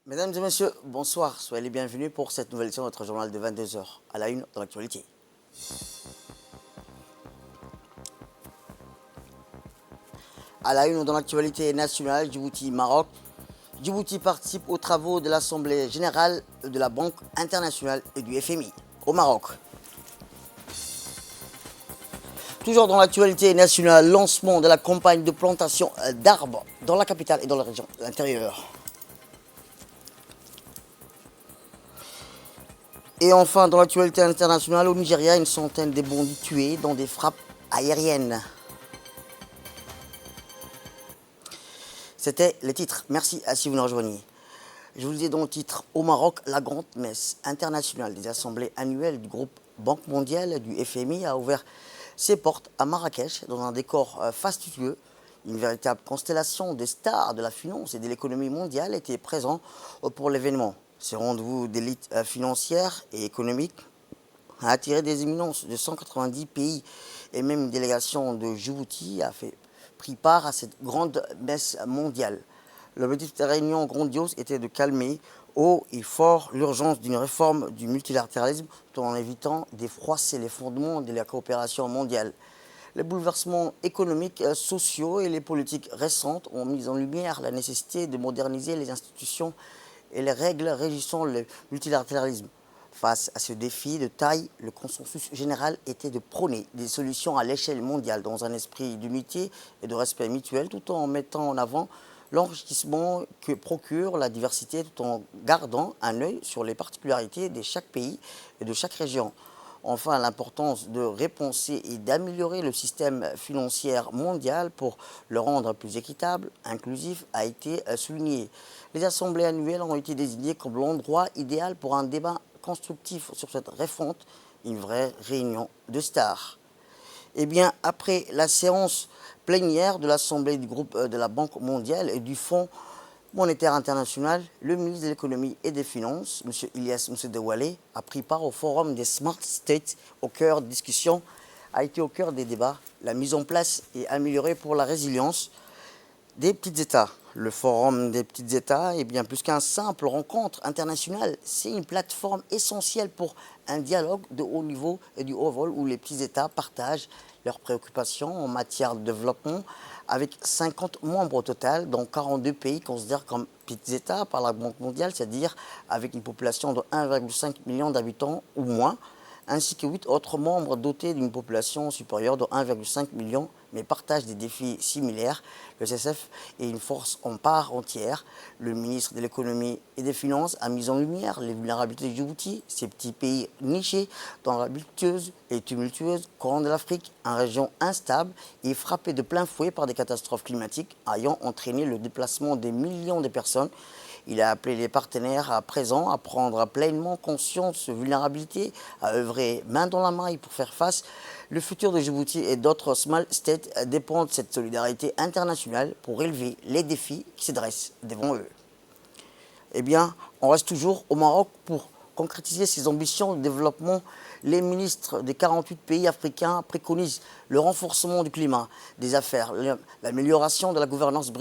Mesdames et messieurs, bonsoir. Soyez les bienvenus pour cette nouvelle édition de notre journal de 22 heures. À la une dans l'actualité. À la une dans l'actualité nationale, Djibouti-Maroc. Djibouti participe aux travaux de l'Assemblée générale de la Banque internationale et du FMI au Maroc. Toujours dans l'actualité nationale, lancement de la campagne de plantation d'arbres dans la capitale et dans la région intérieure. Et enfin, dans l'actualité internationale, au Nigeria, une centaine de bandits tués dans des frappes aériennes. C'était les titres. Merci si vous nous rejoignez. Je vous le disais dans le titre, au Maroc, la grande messe internationale des assemblées annuelles du groupe Banque mondiale du FMI a ouvert ses portes à Marrakech dans un décor fastueux. Une véritable constellation de stars de la finance et de l'économie mondiale était présent pour l'événement. Ce rendez-vous d'élite financière et économique a attiré des éminences de 190 pays et même une délégation de Djibouti a pris part à cette grande messe mondiale. L'objectif de cette réunion grandiose était de calmer haut et fort l'urgence d'une réforme du multilatéralisme tout en évitant de froisser les fondements de la coopération mondiale. Les bouleversements économiques, sociaux et les politiques récentes ont mis en lumière la nécessité de moderniser les institutions et les règles régissant le multilatéralisme. Face à ce défi de taille, le consensus général était de prôner des solutions à l'échelle mondiale dans un esprit d'unité et de respect mutuel tout en mettant en avant l'enrichissement que procure la diversité tout en gardant un œil sur les particularités de chaque pays et de chaque région. Enfin, l'importance de repenser et d'améliorer le système financier mondial pour le rendre plus équitable, inclusif, a été soulignée. Les assemblées annuelles ont été désignées comme l'endroit idéal pour un débat constructif sur cette refonte, une vraie réunion de stars. Eh bien, après la séance plénière de l'Assemblée du groupe de la Banque mondiale et du Fonds monétaire international, le ministre de l'économie et des finances, M. Ilyas Moussé-Dewale, a pris part au forum des Smart States au cœur des discussions, a été au cœur des débats, la mise en place et améliorée pour la résilience des petits États. Le forum des petits États est bien plus qu'un simple rencontre internationale. C'est une plateforme essentielle pour un dialogue de haut niveau et du haut vol où les petits États partagent leurs préoccupations en matière de développement avec 50 membres au total, dont 42 pays considérés comme petits États par la Banque mondiale, c'est-à-dire avec une population de 1,5 million d'habitants ou moins, ainsi que 8 autres membres dotés d'une population supérieure de 1,5 million, mais partagent des défis similaires. Le CSF est une force en part entière. Le ministre de l'économie et des finances a mis en lumière les vulnérabilités de Djibouti, ces petits pays nichés dans la luxueuse et tumultueuse Corne de l'Afrique, une région instable et frappée de plein fouet par des catastrophes climatiques ayant entraîné le déplacement des millions de personnes. Il a appelé les partenaires à présent à prendre pleinement conscience de ces vulnérabilités, à œuvrer main dans la main pour faire face. Le futur de Djibouti et d'autres small states dépend de cette solidarité internationale pour relever les défis qui se dressent devant eux. Eh bien, on reste toujours au Maroc pour concrétiser ses ambitions de développement. Les ministres des 48 pays africains préconisent le renforcement du climat, des affaires, l'amélioration de la gouvernance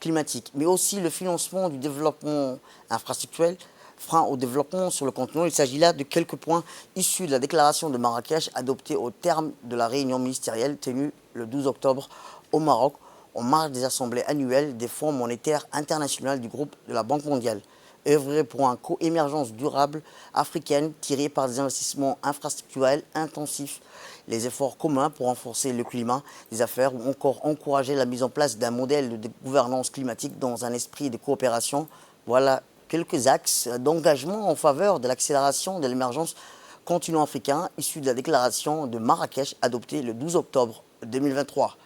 climatique, mais aussi le financement du développement infrastructurel, frein au développement sur le continent. Il s'agit là de quelques points issus de la déclaration de Marrakech adoptée au terme de la réunion ministérielle tenue le 12 octobre au Maroc, en marge des assemblées annuelles des fonds monétaires internationaux du groupe de la Banque mondiale. Œuvrer pour une co-émergence durable africaine tirée par des investissements infrastructurels intensifs, les efforts communs pour renforcer le climat des affaires ou encore encourager la mise en place d'un modèle de gouvernance climatique dans un esprit de coopération. Voilà quelques axes d'engagement en faveur de l'accélération de l'émergence continent africain issu de la déclaration de Marrakech adoptée le 12 octobre 2023.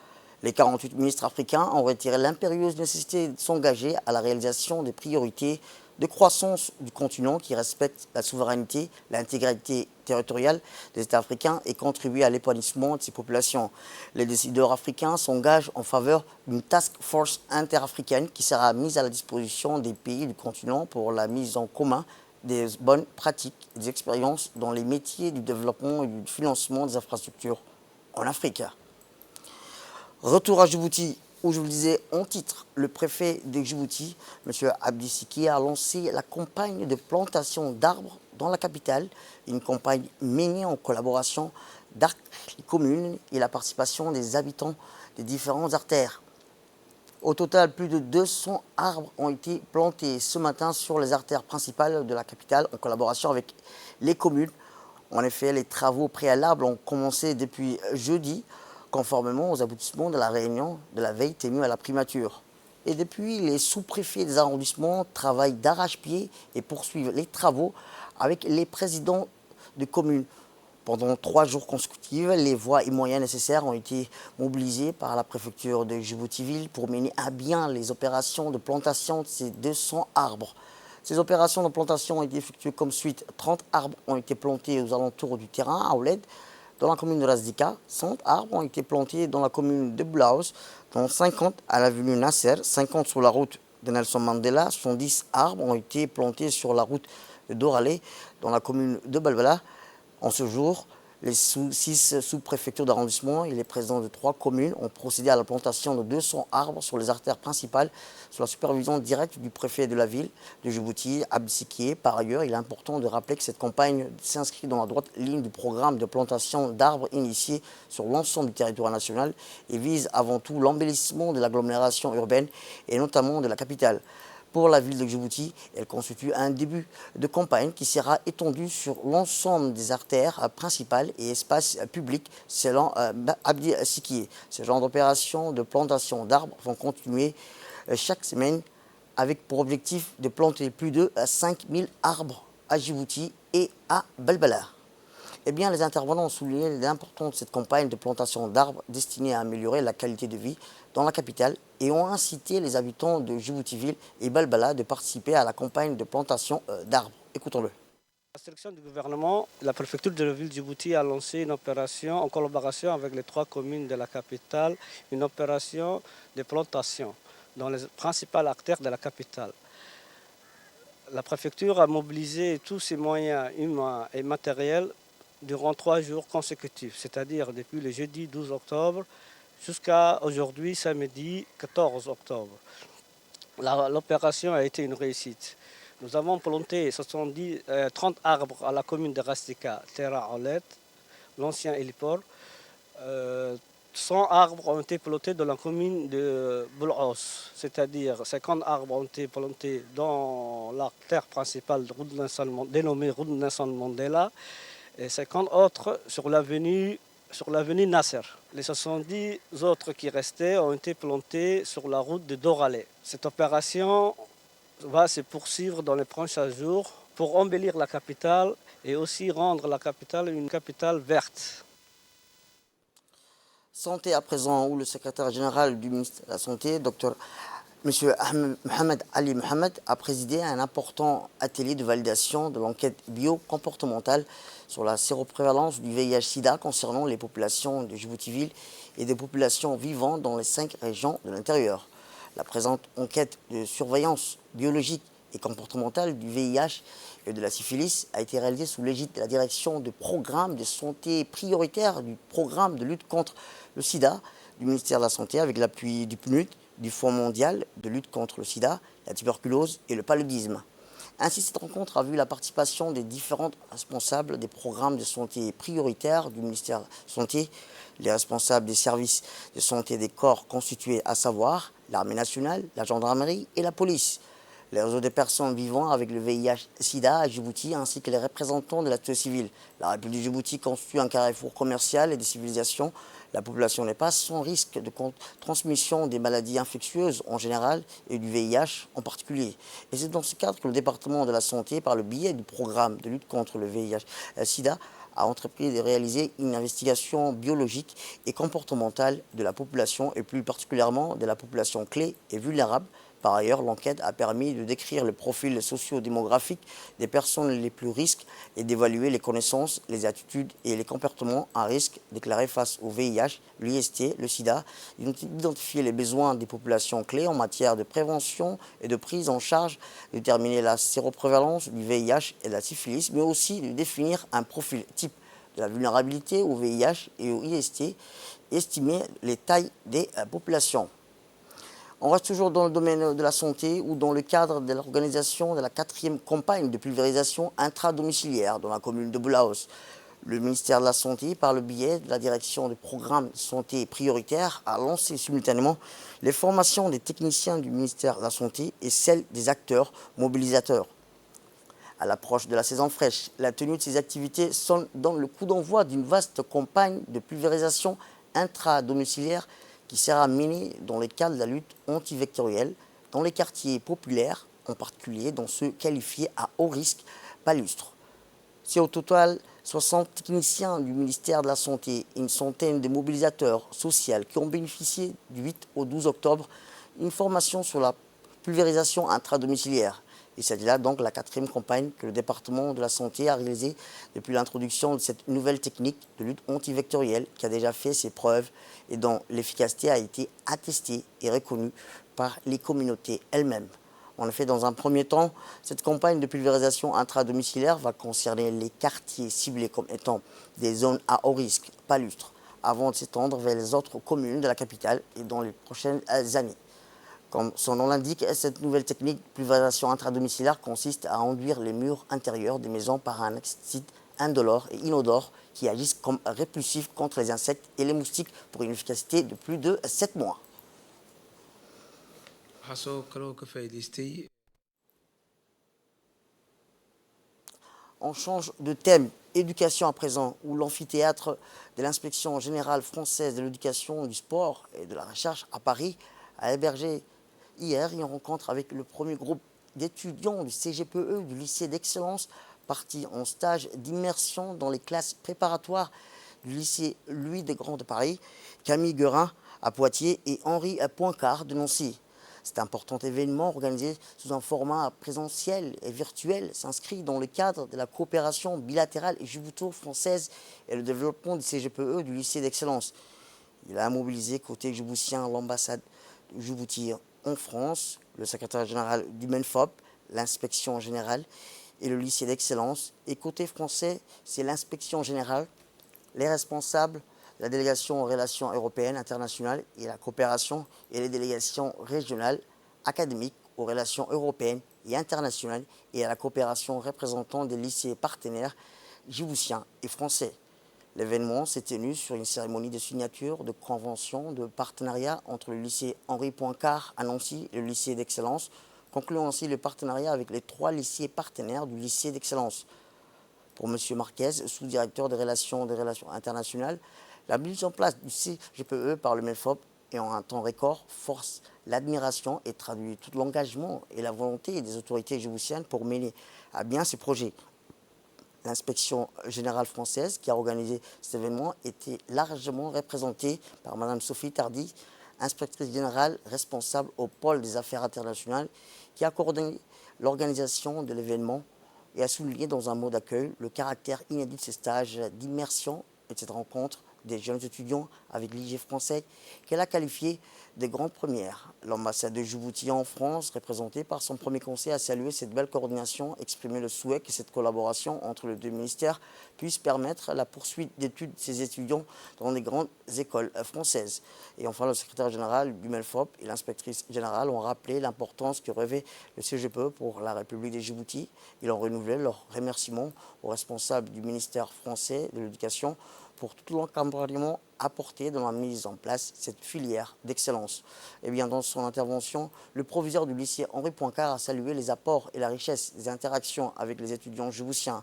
Les 48 ministres africains ont retiré l'impérieuse nécessité de s'engager à la réalisation des priorités de croissance du continent qui respectent la souveraineté, l'intégrité territoriale des États africains et contribuent à l'épanouissement de ces populations. Les décideurs africains s'engagent en faveur d'une task force interafricaine qui sera mise à la disposition des pays du continent pour la mise en commun des bonnes pratiques et des expériences dans les métiers du développement et du financement des infrastructures en Afrique. Retour à Djibouti où je vous le disais en titre, le préfet de Djibouti, M. Abdi Siki, a lancé la campagne de plantation d'arbres dans la capitale, une campagne menée en collaboration d'Arc Communes et la participation des habitants des différentes artères. Au total, plus de 200 arbres ont été plantés ce matin sur les artères principales de la capitale en collaboration avec les communes. En effet, les travaux préalables ont commencé depuis jeudi, conformément aux aboutissements de la réunion de la veille tenue à la primature. Et depuis, les sous-préfets des arrondissements travaillent d'arrache-pied et poursuivent les travaux avec les présidents de communes. Pendant 3 jours consécutifs, les voies et moyens nécessaires ont été mobilisés par la préfecture de Djibouti-Ville pour mener à bien les opérations de plantation de ces 200 arbres. Ces opérations de plantation ont été effectuées comme suite. 30 arbres ont été plantés aux alentours du terrain à Ouled, dans la commune de Razdika. 100 arbres ont été plantés dans la commune de Blaus, dont 50 à l'avenue Nasser, 50 sur la route de Nelson Mandela. 70 arbres ont été plantés sur la route de Doralé, dans la commune de Balbala. En ce jour, les 6 sous-préfectures d'arrondissement et les présidents de 3 communes ont procédé à la plantation de 200 arbres sur les artères principales sous la supervision directe du préfet de la ville de Djibouti, Abdi Siki. Par ailleurs, il est important de rappeler que cette campagne s'inscrit dans la droite ligne du programme de plantation d'arbres initié sur l'ensemble du territoire national et vise avant tout l'embellissement de l'agglomération urbaine et notamment de la capitale. Pour la ville de Djibouti, elle constitue un début de campagne qui sera étendu sur l'ensemble des artères principales et espaces publics selon Abdi Siki. Ce genre d'opérations de plantation d'arbres vont continuer chaque semaine avec pour objectif de planter plus de 5000 arbres à Djibouti et à Balbala. Eh bien, les intervenants ont souligné l'importance de cette campagne de plantation d'arbres destinée à améliorer la qualité de vie dans la capitale et ont incité les habitants de Djibouti-Ville et Balbala de participer à la campagne de plantation d'arbres. Écoutons-le. La direction du gouvernement, la préfecture de la ville de Djibouti a lancé une opération en collaboration avec les 3 communes de la capitale, une opération de plantation dans les principales artères de la capitale. La préfecture a mobilisé tous ses moyens humains et matériels durant 3 jours consécutifs, c'est-à-dire depuis le jeudi 12 octobre jusqu'à aujourd'hui, samedi 14 octobre. L'opération a été une réussite. Nous avons planté 30 arbres à la commune de Rastika, Terra Olet, l'ancien héliport. 100 arbres ont été plantés dans la commune de Boulos, c'est-à-dire 50 arbres ont été plantés dans l'artère principale dénommée route Nelson Mandela et 50 autres sur l'avenue Nasser. Les 70 autres qui restaient ont été plantés sur la route de Doralé. Cette opération va se poursuivre dans les prochains jours pour embellir la capitale et aussi rendre la capitale une capitale verte. Santé à présent, où le secrétaire général du ministère de la Santé, Dr M. Mohamed Ali Mohamed, a présidé un important atelier de validation de l'enquête biocomportementale sur la séroprévalence du VIH-Sida concernant les populations de Djibouti-Ville et des populations vivant dans les 5 régions de l'intérieur. La présente enquête de surveillance biologique et comportementale du VIH et de la syphilis a été réalisée sous l'égide de la direction de programme de santé prioritaire du programme de lutte contre le sida du ministère de la Santé avec l'appui du PNUD, du Fonds mondial de lutte contre le sida, la tuberculose et le paludisme. Ainsi, cette rencontre a vu la participation des différents responsables des programmes de santé prioritaires du ministère de la Santé, les responsables des services de santé des corps constitués, à savoir l'armée nationale, la gendarmerie et la police, les réseaux de personnes vivant avec le VIH-Sida à Djibouti, ainsi que les représentants de la société civile. La République de Djibouti constitue un carrefour commercial et de civilisation. La population n'est pas sans risque de transmission des maladies infectieuses en général et du VIH en particulier. Et c'est dans ce cadre que le département de la santé, par le biais du programme de lutte contre le VIH-Sida, a entrepris de réaliser une investigation biologique et comportementale de la population et plus particulièrement de la population clé et vulnérable. Par ailleurs, l'enquête a permis de décrire le profil socio-démographique des personnes les plus risques et d'évaluer les connaissances, les attitudes et les comportements à risque déclarés face au VIH, l'IST, le sida, d'identifier les besoins des populations clés en matière de prévention et de prise en charge, de déterminer la séroprévalence du VIH et de la syphilis, mais aussi de définir un profil type de la vulnérabilité au VIH et au IST, estimer les tailles des populations. On reste toujours dans le domaine de la santé ou dans le cadre de l'organisation de la 4e campagne de pulvérisation intradomiciliaire dans la commune de Boulaos. Le ministère de la Santé, par le biais de la direction du programme santé prioritaire, a lancé simultanément les formations des techniciens du ministère de la Santé et celles des acteurs mobilisateurs. À l'approche de la saison fraîche, la tenue de ces activités sonne dans le coup d'envoi d'une vaste campagne de pulvérisation intradomiciliaire qui sera menée dans le cadre de la lutte antivectorielle dans les quartiers populaires, en particulier dans ceux qualifiés à haut risque palustre. C'est au total 60 techniciens du ministère de la Santé et une centaine de mobilisateurs sociaux qui ont bénéficié du 8 au 12 octobre d'une formation sur la pulvérisation intradomiciliaire. Il s'agit là donc de la 4e campagne que le département de la Santé a réalisée depuis l'introduction de cette nouvelle technique de lutte antivectorielle qui a déjà fait ses preuves et dont l'efficacité a été attestée et reconnue par les communautés elles-mêmes. En effet, dans un premier temps, cette campagne de pulvérisation intradomiciliaire va concerner les quartiers ciblés comme étant des zones à haut risque palustre, avant de s'étendre vers les autres communes de la capitale et dans les prochaines années. Comme son nom l'indique, cette nouvelle technique de pulvérisation intradomiciliaire consiste à enduire les murs intérieurs des maisons par un acide indolore et inodore qui agissent comme répulsif contre les insectes et les moustiques pour une efficacité de plus de 7 mois. On change de thème, éducation à présent, où l'amphithéâtre de l'inspection générale française de l'éducation, du sport et de la recherche à Paris a hébergé hier une rencontre avec le premier groupe d'étudiants du CGPE du lycée d'excellence partis en stage d'immersion dans les classes préparatoires du lycée Louis Desgrands de Paris, Camille Guerin à Poitiers et Henri Poincaré de Nancy. Cet important événement, organisé sous un format présentiel et virtuel, s'inscrit dans le cadre de la coopération bilatérale et djibouto-française et le développement du CGPE du lycée d'excellence. Il a mobilisé côté djiboutien l'ambassade de Djibouti en France, le secrétaire général du MENFOP, l'inspection générale et le lycée d'excellence. Et côté français, c'est l'inspection générale, les responsables, la délégation aux relations européennes, internationales et la coopération et les délégations régionales, académiques aux relations européennes et internationales et à la coopération représentant des lycées partenaires djiboutiens et français. L'événement s'est tenu sur une cérémonie de signature de convention de partenariat entre le lycée Henri Poincaré à Nancy et le lycée d'excellence, concluant ainsi le partenariat avec les 3 lycées partenaires du lycée d'excellence. Pour M. Marquez, sous-directeur des relations internationales, la mise en place du CGPE par le MENFOP et en un temps record force l'admiration et traduit tout l'engagement et la volonté des autorités djiboutiennes pour mener à bien ces projets. L'inspection générale française qui a organisé cet événement était largement représentée par Mme Sophie Tardy, inspectrice générale responsable au pôle des affaires internationales, qui a coordonné l'organisation de l'événement et a souligné dans un mot d'accueil le caractère inédit de ces stages d'immersion et de cette rencontre des jeunes étudiants avec l'IG français qu'elle a qualifié de grande première. L'ambassade de Djibouti en France, représentée par son premier conseil, a salué cette belle coordination, exprimé le souhait que cette collaboration entre les 2 ministères puisse permettre la poursuite d'études de ces étudiants dans les grandes écoles françaises. Et enfin, le secrétaire général du MENFOP et l'inspectrice générale ont rappelé l'importance que revêt le CGPE pour la République de Djibouti. Ils ont renouvelé leurs remerciements aux responsables du ministère français de l'Éducation pour tout l'encadrement apporté dans la mise en place de cette filière d'excellence. Et bien, dans son intervention, le proviseur du lycée Henri Poincaré a salué les apports et la richesse des interactions avec les étudiants djiboutiens,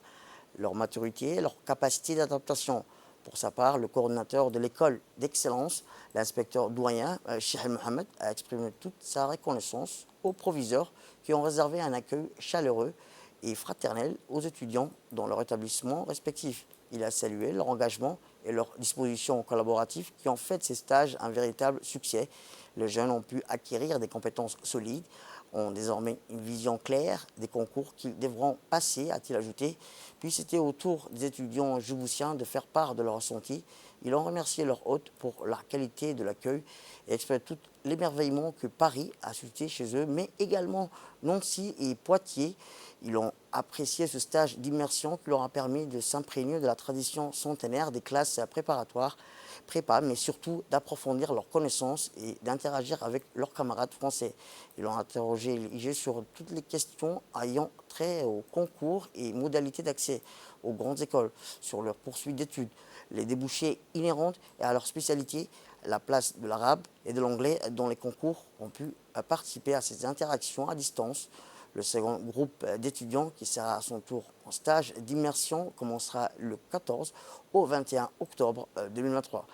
leur maturité, leur capacité d'adaptation. Pour sa part, le coordinateur de l'école d'excellence, l'inspecteur doyen Cheikh Mohamed, a exprimé toute sa reconnaissance aux proviseurs qui ont réservé un accueil chaleureux et fraternel aux étudiants dans leur établissement respectif. Il a salué leur engagement et leur disposition collaborative qui ont fait de ces stages un véritable succès. Les jeunes ont pu acquérir des compétences solides, ont désormais une vision claire des concours qu'ils devront passer, a-t-il ajouté. Puis c'était au tour des étudiants djiboutiens de faire part de leur ressenti. Ils ont remercié leur hôte pour la qualité de l'accueil et exprimé tout l'émerveillement que Paris a suscité chez eux, mais également Nancy et Poitiers Ils ont apprécié ce stage d'immersion qui leur a permis de s'imprégner de la tradition centenaire des classes préparatoires, prépa, mais surtout d'approfondir leurs connaissances et d'interagir avec leurs camarades français. Ils ont interrogé l'IG sur toutes les questions ayant trait au concours et modalités d'accès aux grandes écoles, sur leur poursuite d'études, les débouchés inhérents à leur spécialité, la place de l'arabe et de l'anglais dont les concours ont pu participer à ces interactions à distance. Le second groupe d'étudiants qui sera à son tour en stage d'immersion commencera le 14 au 21 octobre 2023.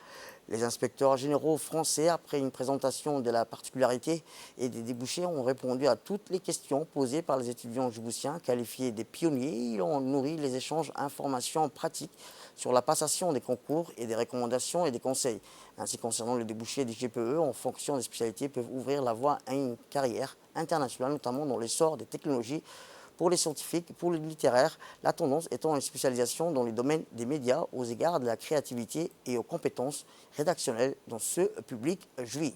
Les inspecteurs généraux français, après une présentation de la particularité et des débouchés, ont répondu à toutes les questions posées par les étudiants djiboutiens qualifiés des pionniers. Ils ont nourri les échanges informations pratiques sur la passation des concours et des recommandations et des conseils. Ainsi, concernant le débouché des GPE, en fonction des spécialités, peuvent ouvrir la voie à une carrière internationale, notamment dans l'essor des technologies. Pour les scientifiques, pour les littéraires, la tendance étant une spécialisation dans les domaines des médias aux égards de la créativité et aux compétences rédactionnelles dont ce public jouit.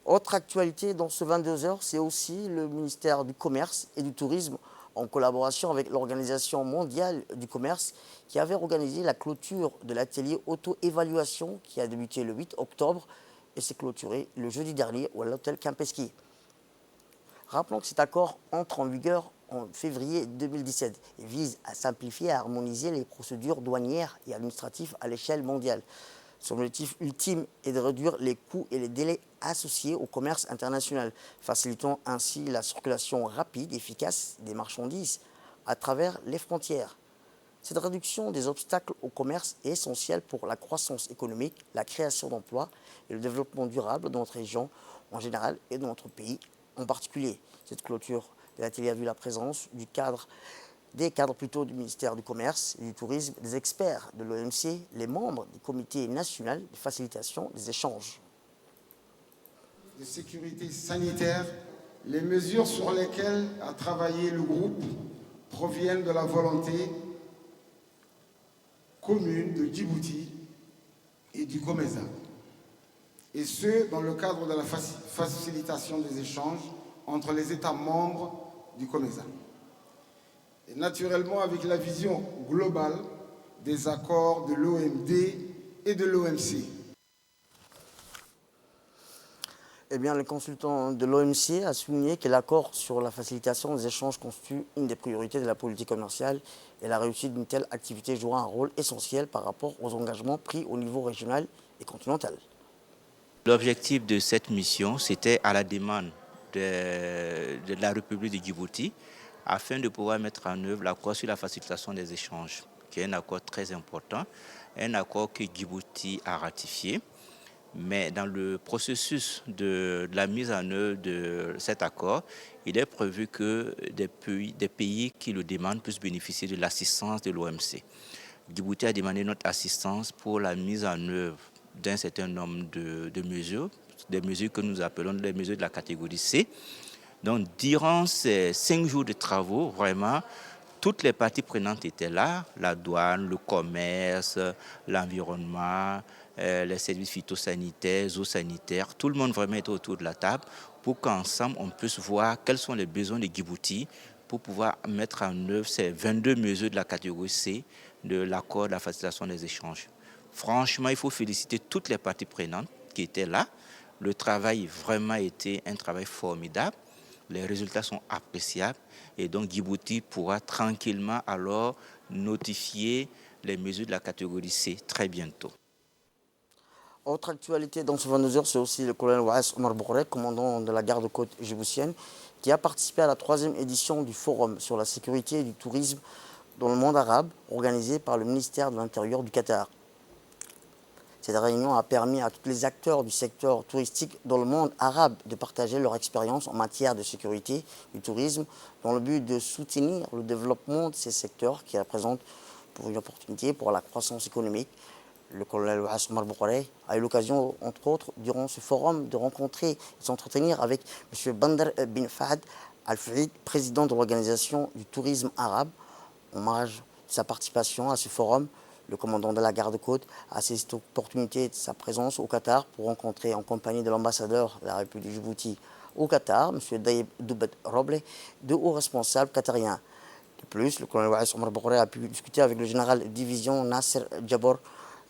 Autre actualité dans ce 22 heures, c'est aussi le ministère du Commerce et du Tourisme, en collaboration avec l'Organisation mondiale du commerce, qui avait organisé la clôture de l'atelier auto-évaluation qui a débuté le 8 octobre et s'est clôturé le jeudi dernier à l'hôtel Kempinski. Rappelons que cet accord entre en vigueur en février 2017 et vise à simplifier et à harmoniser les procédures douanières et administratives à l'échelle mondiale. Son objectif ultime est de réduire les coûts et les délais associés au commerce international, facilitant ainsi la circulation rapide et efficace des marchandises à travers les frontières. Cette réduction des obstacles au commerce est essentielle pour la croissance économique, la création d'emplois et le développement durable de notre région en général et de notre pays en particulier. Cette clôture de l'atelier a vu la présence des cadres plutôt du ministère du Commerce et du Tourisme, des experts de l'OMC, les membres du comité national de facilitation des échanges. De sécurité sanitaire, les mesures sur lesquelles a travaillé le groupe proviennent de la volonté commune de Djibouti et du COMESA, et ce, dans le cadre de la facilitation des échanges entre les États membres du COMESA. Et naturellement, avec la vision globale des accords de l'OMD et de l'OMC. Eh bien, le consultant de l'OMC a souligné que l'accord sur la facilitation des échanges constitue une des priorités de la politique commerciale et la réussite d'une telle activité jouera un rôle essentiel par rapport aux engagements pris au niveau régional et continental. L'objectif de cette mission, c'était à la demande de la République de Djibouti afin de pouvoir mettre en œuvre l'accord sur la facilitation des échanges, qui est un accord très important, un accord que Djibouti a ratifié. Mais dans le processus de la mise en œuvre de cet accord, il est prévu que des pays qui le demandent puissent bénéficier de l'assistance de l'OMC. Djibouti a demandé notre assistance pour la mise en œuvre d'un certain nombre de mesures, des mesures que nous appelons les mesures de la catégorie C. Donc, durant ces 5 jours de travaux, vraiment, toutes les parties prenantes étaient là, la douane, le commerce, l'environnement, les services phytosanitaires, zoosanitaires, tout le monde vraiment était autour de la table pour qu'ensemble on puisse voir quels sont les besoins de Djibouti pour pouvoir mettre en œuvre ces 22 mesures de la catégorie C de l'accord de la facilitation des échanges. Franchement, il faut féliciter toutes les parties prenantes qui étaient là. Le travail vraiment été un travail formidable. Les résultats sont appréciables et donc Djibouti pourra tranquillement alors notifier les mesures de la catégorie C très bientôt. Autre actualité dans ce 22 heures, c'est aussi le colonel Waas Omar Bourré, commandant de la garde-côte djiboutienne, qui a participé à la 3e édition du Forum sur la sécurité et du tourisme dans le monde arabe, organisé par le ministère de l'Intérieur du Qatar. Cette réunion a permis à tous les acteurs du secteur touristique dans le monde arabe de partager leur expérience en matière de sécurité du tourisme dans le but de soutenir le développement de ces secteurs qui représentent pour une opportunité pour la croissance économique. Le colonel Waas Omar Bourré a eu l'occasion, entre autres, durant ce forum, de rencontrer et de s'entretenir avec M. Bandar bin Fahd Al-Faïd, président de l'Organisation du tourisme arabe. En marge de sa participation à ce forum, le commandant de la garde-côte a saisi cette opportunité de sa présence au Qatar pour rencontrer en compagnie de l'ambassadeur de la République de Djibouti au Qatar, M. Daïb Doubet Roble, de hauts responsables qatariens. De plus, le colonel Waïs Omar Bourré a pu discuter avec le général de division Nasser Djabor,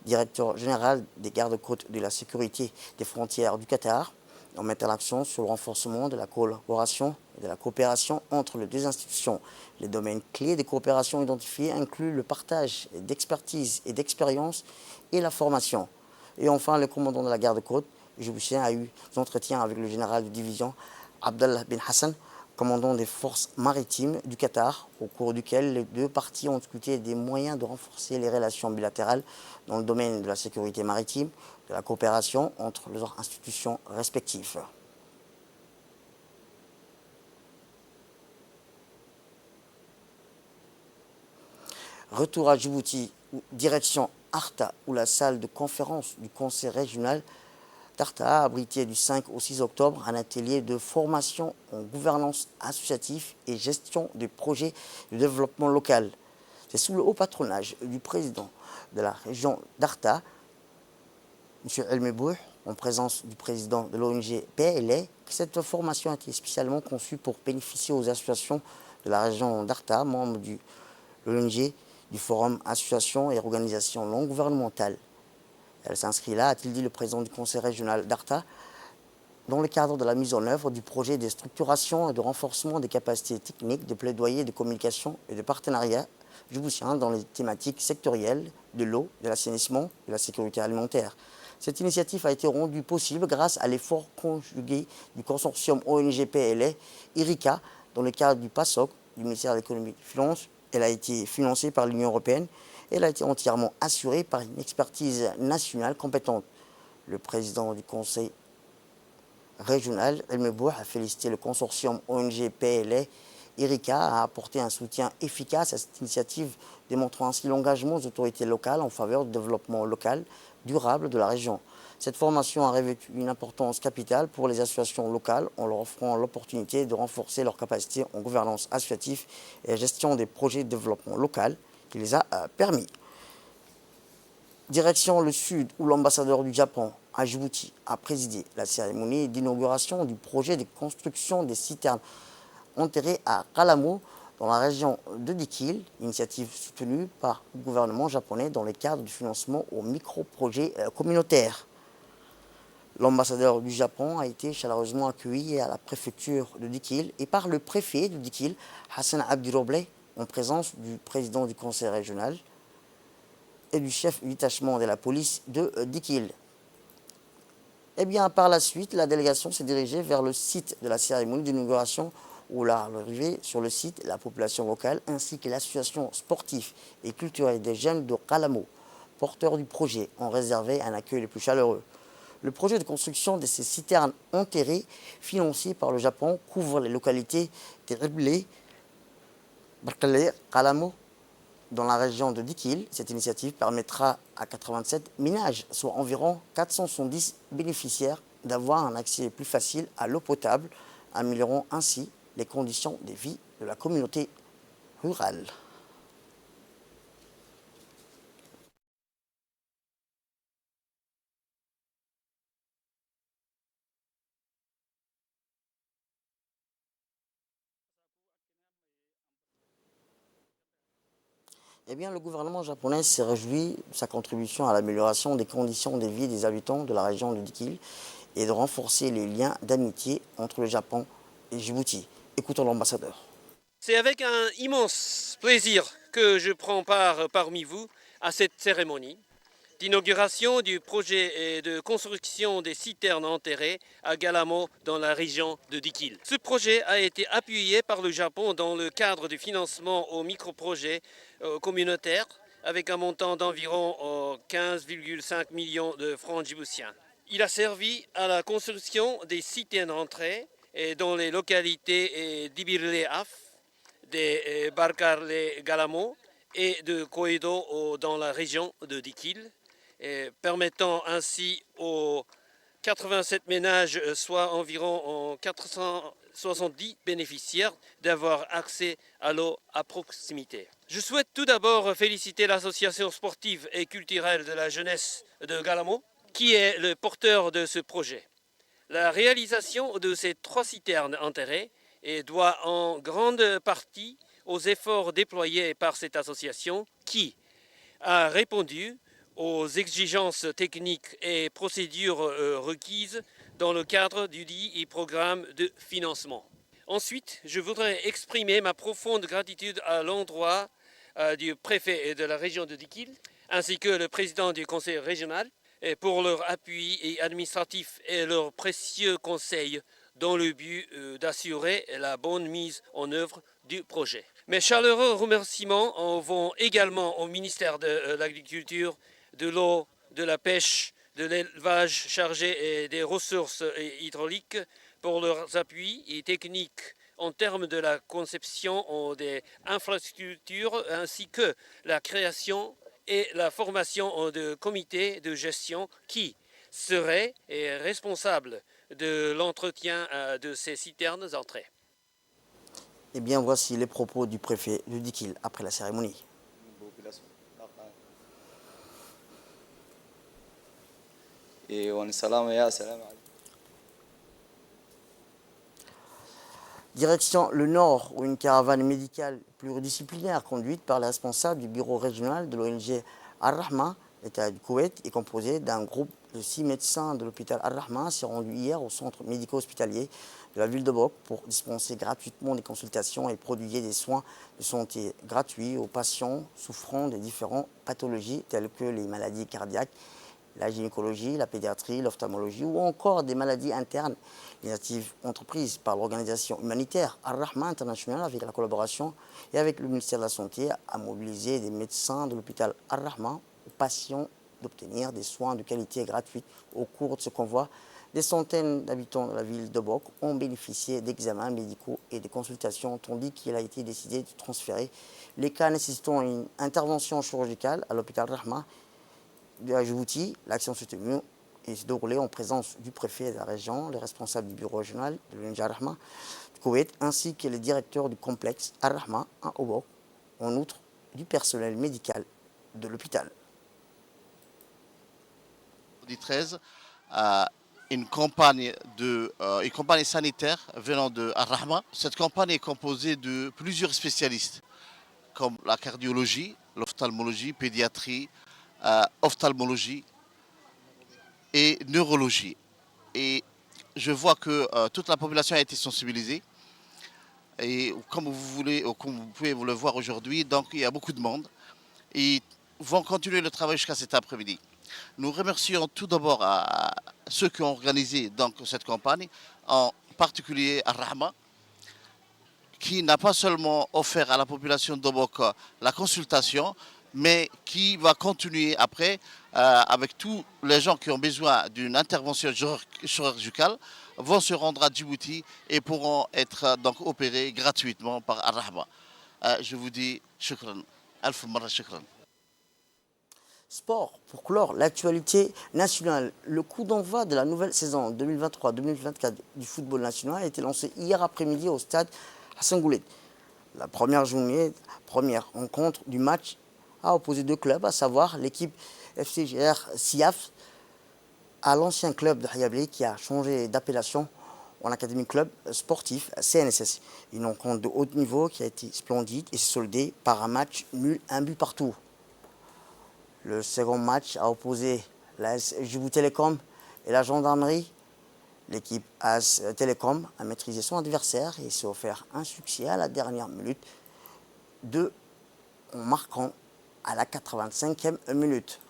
directeur général des gardes-côtes de la sécurité des frontières du Qatar, en mettant l'accent sur le renforcement de la collaboration et de la coopération entre les deux institutions. Les domaines clés de coopération identifiés incluent le partage d'expertise et d'expérience et la formation. Et enfin, le commandant de la garde-côte djiboutien a eu des entretiens avec le général de division Abdallah bin Hassan, commandant des forces maritimes du Qatar, au cours duquel les deux parties ont discuté des moyens de renforcer les relations bilatérales dans le domaine de la sécurité maritime, de la coopération entre leurs institutions respectives. Retour à Djibouti, direction Arta, où la salle de conférence du conseil régional d'Arta a abrité du 5 au 6 octobre un atelier de formation en gouvernance associative et gestion des projets de développement local. C'est sous le haut patronage du président de la région d'Arta, M. Elmebouh, en présence du président de l'ONG PLA, que cette formation a été spécialement conçue pour bénéficier aux associations de la région d'Arta, membres de l'ONG, du Forum Associations et Organisations non gouvernementales. Elle s'inscrit là, a-t-il dit le président du conseil régional d'Arta, dans le cadre de la mise en œuvre du projet de structuration et de renforcement des capacités techniques, de plaidoyer, de communication et de partenariat djiboutien dans les thématiques sectorielles de l'eau, de l'assainissement et de la sécurité alimentaire. Cette initiative a été rendue possible grâce à l'effort conjugué du consortium ONG PLA, IRICA, dans le cadre du PASOC, du ministère de l'économie et des finances. Elle a été financée par l'Union européenne. Elle a été entièrement assurée par une expertise nationale compétente. Le président du conseil régional, Elmebouh, a félicité le consortium ONG PLA. IRICA a apporté un soutien efficace à cette initiative, démontrant ainsi l'engagement des autorités locales en faveur du développement local durable de la région. Cette formation a revêtu une importance capitale pour les associations locales en leur offrant l'opportunité de renforcer leurs capacités en gouvernance associative et gestion des projets de développement local qui les a permis. Direction le Sud, où l'ambassadeur du Japon à Djibouti a présidé la cérémonie d'inauguration du projet de construction des citernes enterrées à Kalamo, dans la région de Dikil, initiative soutenue par le gouvernement japonais dans le cadre du financement aux micro-projets communautaires. L'ambassadeur du Japon a été chaleureusement accueilli à la préfecture de Dikil et par le préfet de Dikil, Hassan Abdiroble, en présence du président du conseil régional et du chef du détachement de la police de Dikil. Et bien, par la suite, la délégation s'est dirigée vers le site de la cérémonie d'inauguration, où l'arrivée sur le site, la population locale ainsi que l'association sportive et culturelle des jeunes de Kalamo, porteurs du projet, ont réservé un accueil le plus chaleureux. Le projet de construction de ces citernes enterrées, financé par le Japon, couvre les localités de Riblé, Barkale, Kalamo, dans la région de Dikil. Cette initiative permettra à 87 ménages, soit environ 470 bénéficiaires, d'avoir un accès plus facile à l'eau potable, améliorant ainsi les conditions de vie de la communauté rurale. Eh bien, le gouvernement japonais s'est réjoui de sa contribution à l'amélioration des conditions de vie des habitants de la région de Dikil et de renforcer les liens d'amitié entre le Japon et Djibouti. Écoutons l'ambassadeur. C'est avec un immense plaisir que je prends part parmi vous à cette cérémonie d'inauguration du projet de construction des citernes enterrées à Galamo dans la région de Dikil. Ce projet a été appuyé par le Japon dans le cadre du financement aux micro-projets communautaires avec un montant d'environ 15,5 millions de francs djiboutiens. Il a servi à la construction des citernes enterrées dans les localités d'Ibirle-Af, de Barkarle-Galamo et de Koedo dans la région de Dikil, permettant ainsi aux 87 ménages, soit environ 470 bénéficiaires, d'avoir accès à l'eau à proximité. Je souhaite tout d'abord féliciter l'association sportive et culturelle de la jeunesse de Galamo, qui est le porteur de ce projet. La réalisation de ces 3 citernes enterrées doit en grande partie aux efforts déployés par cette association qui a répondu aux exigences techniques et procédures requises dans le cadre du dit programme de financement. Ensuite, je voudrais exprimer ma profonde gratitude à l'endroit du préfet de la région de Dikil, ainsi que le président du conseil régional, pour leur appui administratif et leurs précieux conseils dans le but d'assurer la bonne mise en œuvre du projet. Mes chaleureux remerciements vont également au ministère de l'Agriculture, de l'eau, de la pêche, de l'élevage chargé des ressources hydrauliques pour leurs appuis techniques en termes de la conception des infrastructures ainsi que la création et la formation de comités de gestion qui seraient responsables de l'entretien de ces citernes entrées. Eh bien, voici les propos du préfet de Dikil après la cérémonie. Direction le Nord, où une caravane médicale pluridisciplinaire conduite par les responsables du bureau régional de l'ONG Ar-Rahma, l'État du Koweït, est composée d'un groupe de 6 médecins de l'hôpital Ar-Rahma, s'est rendu hier au centre médico-hospitalier de la ville de Bok pour dispenser gratuitement des consultations et prodiguer des soins de santé gratuits aux patients souffrant de différentes pathologies telles que les maladies cardiaques, la gynécologie, la pédiatrie, l'ophtalmologie ou encore des maladies internes. L'initiative entreprise par l'organisation humanitaire Ar-Rahma International avec la collaboration et avec le ministère de la Santé a mobilisé des médecins de l'hôpital Ar-Rahma aux patients d'obtenir des soins de qualité gratuits. Au cours de ce convoi, des centaines d'habitants de la ville de Bok ont bénéficié d'examens médicaux et de consultations, tandis qu'il a été décidé de transférer les cas nécessitant une intervention chirurgicale à l'hôpital Ar-Rahma de la Djibouti. L'action s'est tenue et s'est déroulée en présence du préfet de la région, les responsables du bureau régional de l'ONG Ar-Rahma du Koweït, ainsi que les directeurs du complexe Ar-Rahma à Obok, en outre du personnel médical de l'hôpital. 2013, une campagne sanitaire venant de Ar-Rahma. Cette campagne est composée de plusieurs spécialistes, comme la cardiologie, l'ophtalmologie, pédiatrie, ophtalmologie et neurologie. Et je vois que toute la population a été sensibilisée. Et comme vous pouvez le voir aujourd'hui, donc il y a beaucoup de monde. Ils vont continuer le travail jusqu'à cet après-midi. Nous remercions tout d'abord à ceux qui ont organisé donc, cette campagne, en particulier à Ar-Rahma, qui n'a pas seulement offert à la population d'Obok la consultation, mais qui va continuer après avec tous les gens qui ont besoin d'une intervention chirurgicale, vont se rendre à Djibouti et pourront être donc opérés gratuitement par Ar-Rahma. Je vous dis shukran, alf marra shukran. Sport, pour clore l'actualité nationale. Le coup d'envoi de la nouvelle saison 2023-2024 du football national a été lancé hier après-midi au stade Hassan Goulet. La première rencontre du match a opposé 2 clubs, à savoir l'équipe FCGR SIAF à l'ancien club de Hayablé qui a changé d'appellation en Académie Club Sportif CNSS. Une rencontre de haut niveau qui a été splendide et s'est soldée par un match nul, 1 but partout. Le second match a opposé l'AS Djibouti Télécom et la gendarmerie. L'équipe AS Télécom a maîtrisé son adversaire et s'est offert un succès à la dernière minute en marquant à la 85e minute.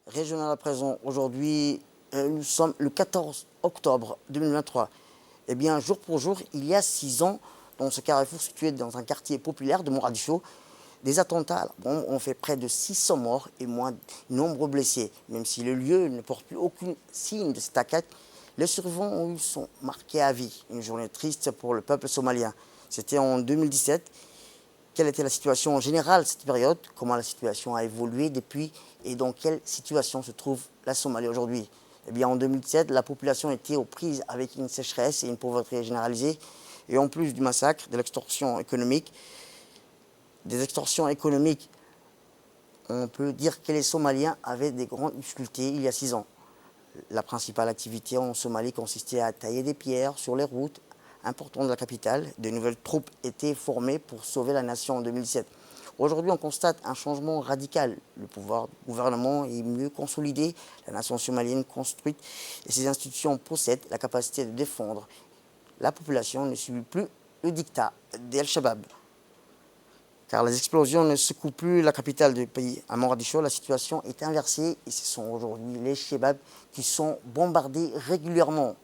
Régional à présent, aujourd'hui, nous sommes le 14 octobre 2023. Eh bien, jour pour jour, il y a 6 ans, dans ce carrefour situé dans un quartier populaire de Mogadiscio, des attentats à la bombe ont fait près de 600 morts et moins de nombreux blessés. Même si le lieu ne porte plus aucun signe de cette attaque, les survivants ont eu sont marqués à vie. Une journée triste pour le peuple somalien. C'était en 2017. quelle était la situation générale de cette période, comment la situation a évolué depuis et dans quelle situation se trouve la Somalie aujourd'hui. Eh bien, en 2007, la population était aux prises avec une sécheresse et une pauvreté généralisée. Et en plus du massacre, de l'extorsion économique, on peut dire que les Somaliens avaient des grandes difficultés il y a 6 ans. La principale activité en Somalie consistait à tailler des pierres sur les routes importantes de la capitale. De nouvelles troupes étaient formées pour sauver la nation en 2007. Aujourd'hui, on constate un changement radical. Le pouvoir du gouvernement est mieux consolidé, la nation somalienne construite et ses institutions possèdent la capacité de défendre. La population ne subit plus le dictat d'Al-Shabaab. Car les explosions ne secouent plus la capitale du pays. À Mogadiscio, la situation est inversée et ce sont aujourd'hui les Shabab qui sont bombardés régulièrement.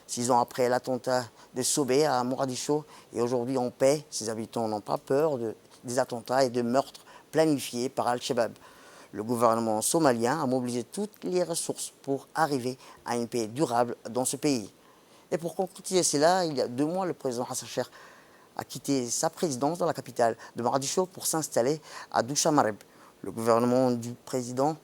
6 ans après l'attentat de Sobé à Mogadiscio et aujourd'hui en paix, ses habitants n'ont pas peur des attentats et de meurtres planifiés par Al-Shabaab. Le gouvernement somalien a mobilisé toutes les ressources pour arriver à une paix durable dans ce pays. Et pour concrétiser cela, il y a 2 mois, le président Hassan Sheikh a quitté sa présidence dans la capitale de Mogadiscio pour s'installer à Douchamareb. Le gouvernement du président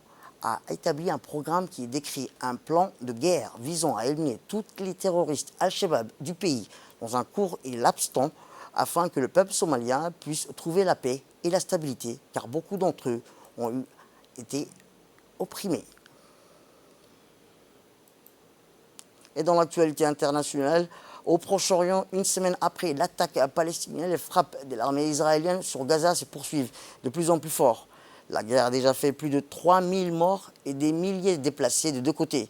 a établi un programme qui décrit un plan de guerre visant à éliminer tous les terroristes Al-Shabaab du pays dans un court et laps de temps afin que le peuple somalien puisse trouver la paix et la stabilité, car beaucoup d'entre eux ont été opprimés. Et dans l'actualité internationale, au Proche-Orient, une semaine après l'attaque palestinienne, les frappes de l'armée israélienne sur Gaza se poursuivent de plus en plus fort. La guerre a déjà fait plus de 3000 morts et des milliers de déplacés de 2 côtés.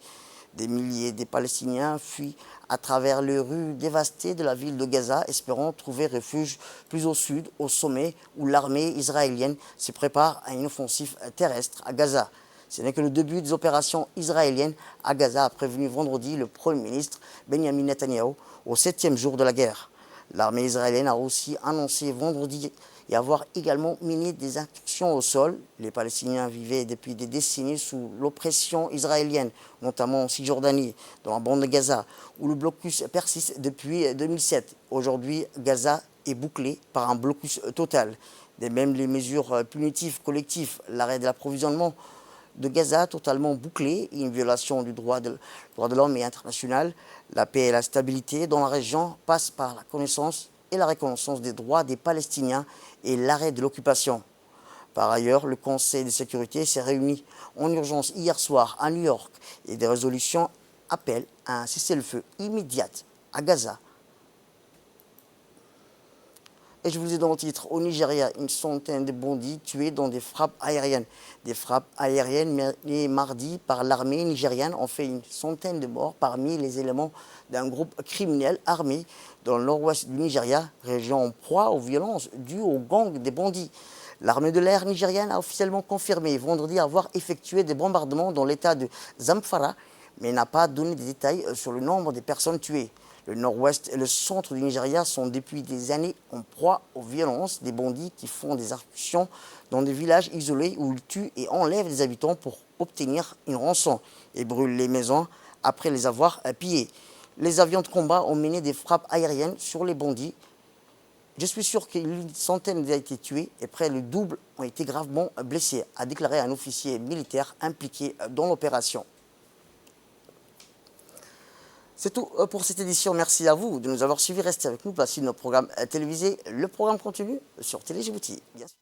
Des milliers de Palestiniens fuient à travers les rues dévastées de la ville de Gaza, espérant trouver refuge plus au sud, au sommet, où l'armée israélienne se prépare à une offensive terrestre à Gaza. Ce n'est que le début des opérations israéliennes à Gaza, a prévenu vendredi le Premier ministre Benjamin Netanyahu au 7e jour de la guerre. L'armée israélienne a aussi annoncé vendredi et avoir également mené des incursions au sol. Les Palestiniens vivaient depuis des décennies sous l'oppression israélienne, notamment en Cisjordanie, dans la bande de Gaza, où le blocus persiste depuis 2007. Aujourd'hui, Gaza est bouclé par un blocus total. De même, les mesures punitives collectives, l'arrêt de l'approvisionnement de Gaza totalement bouclé, une violation du droit de l'homme et international. La paix et la stabilité dans la région passent par la connaissance et la reconnaissance des droits des Palestiniens et l'arrêt de l'occupation. Par ailleurs, le Conseil de sécurité s'est réuni en urgence hier soir à New York et des résolutions appellent à un cessez-le-feu immédiat à Gaza. Et je vous ai dans le titre, au Nigeria, une centaine de bandits tués dans des frappes aériennes. Des frappes aériennes menées mardi par l'armée nigériane ont fait une centaine de morts parmi les éléments d'un groupe criminel armé dans le nord-ouest du Nigeria, région en proie aux violences dues aux gangs des bandits. L'armée de l'air nigériane a officiellement confirmé vendredi avoir effectué des bombardements dans l'état de Zamfara, mais n'a pas donné de détails sur le nombre de personnes tuées. Le nord-ouest et le centre du Nigeria sont depuis des années en proie aux violences des bandits qui font des incursions dans des villages isolés où ils tuent et enlèvent des habitants pour obtenir une rançon et brûlent les maisons après les avoir pillées. Les avions de combat ont mené des frappes aériennes sur les bandits. Je suis sûr qu'une centaine ont été tués et près le double ont été gravement blessés, a déclaré un officier militaire impliqué dans l'opération. C'est tout pour cette édition. Merci à vous de nous avoir suivis. Restez avec nous. Voici nos programmes télévisés. Le programme continue sur Télé Djibouti, bien sûr.